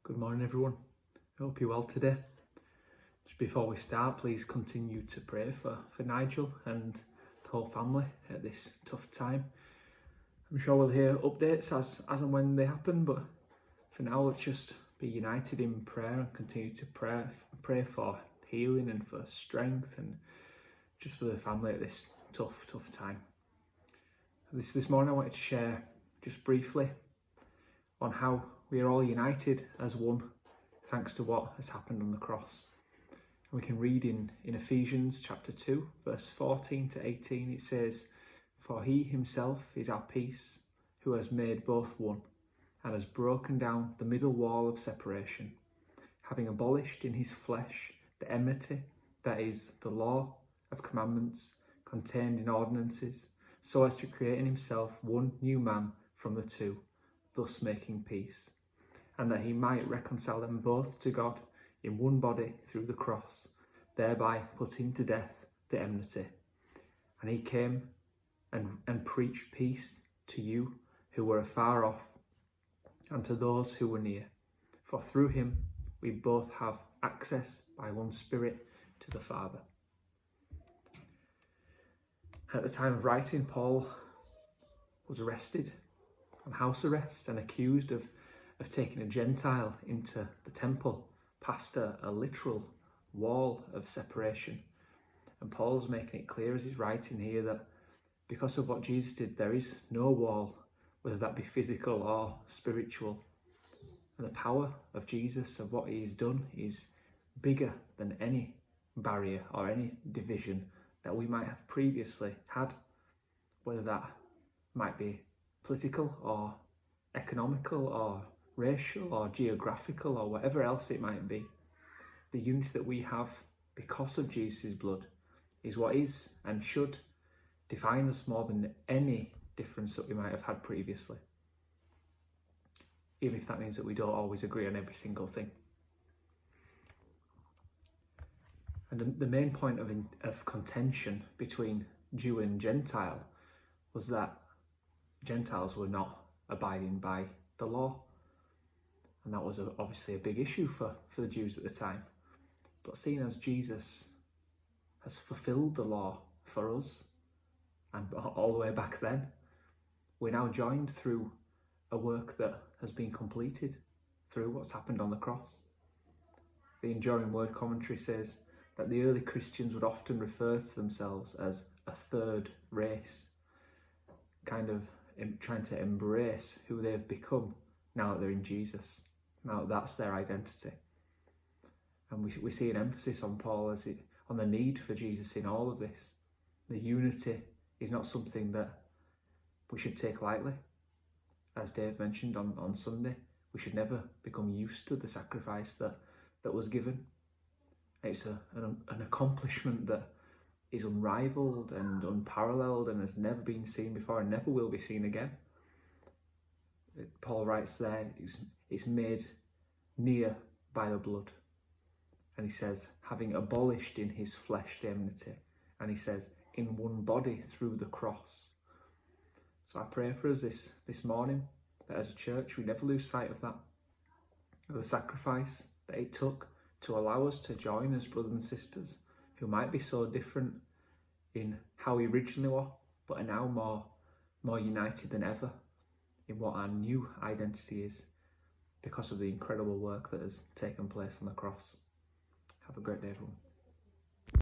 Good morning, everyone. I hope you're well today. Just before we start, please continue to pray for Nigel and the whole family at this tough time. I'm sure we'll hear updates as and when they happen, but for now, let's just be united in prayer and continue to pray for healing and for strength and just for the family at this tough time. This morning, I wanted to share just briefly on how we are all united as one thanks to what has happened on the cross. And we can read in Ephesians chapter 2, verse 14 to 18, it says, "For he himself is our peace, who has made both one, and has broken down the middle wall of separation, having abolished in his flesh the enmity, that is, the law of commandments contained in ordinances, so as to create in himself one new man from the two, thus making peace, and that he might reconcile them both to God in one body through the cross, thereby putting to death the enmity. And he came and preached peace to you who were afar off, and to those who were near. For through him we both have access by one Spirit to the Father." At the time of writing, Paul was arrested on house arrest and accused of taking a Gentile into the temple past a literal wall of separation. And Paul's making it clear as he's writing here that because of what Jesus did, there is no wall, whether that be physical or spiritual. And the power of Jesus, of what he's done, is bigger than any barrier or any division that we might have previously had, whether that might be political or economical or racial or geographical or whatever else it might be. The unity that we have because of Jesus' blood is what is and should define us more than any difference that we might have had previously, even if that means that we don't always agree on every single thing. And the main point of contention between Jew and Gentile was that Gentiles were not abiding by the law. And that was obviously a big issue for the Jews at the time. But seeing as Jesus has fulfilled the law for us, and all the way back then, we're now joined through a work that has been completed through what's happened on the cross. The Enduring Word Commentary says that the early Christians would often refer to themselves as a third race, kind of trying to embrace who they've become now that they're in Jesus. Now that's their identity. And we see an emphasis on Paul on the need for Jesus in all of this. The unity is not something that we should take lightly. As Dave mentioned on Sunday, we should never become used to the sacrifice that was given. It's an accomplishment that is unrivaled and unparalleled and has never been seen before and never will be seen again. Paul writes there, it's made near by the blood. And he says, having abolished in his flesh the enmity. And he says, in one body through the cross. So I pray for us this morning that as a church we never lose sight of that, of the sacrifice that it took to allow us to join as brothers and sisters who might be so different in how we originally were, but are now more united than ever in what our new identity is because of the incredible work that has taken place on the cross. Have a great day, everyone.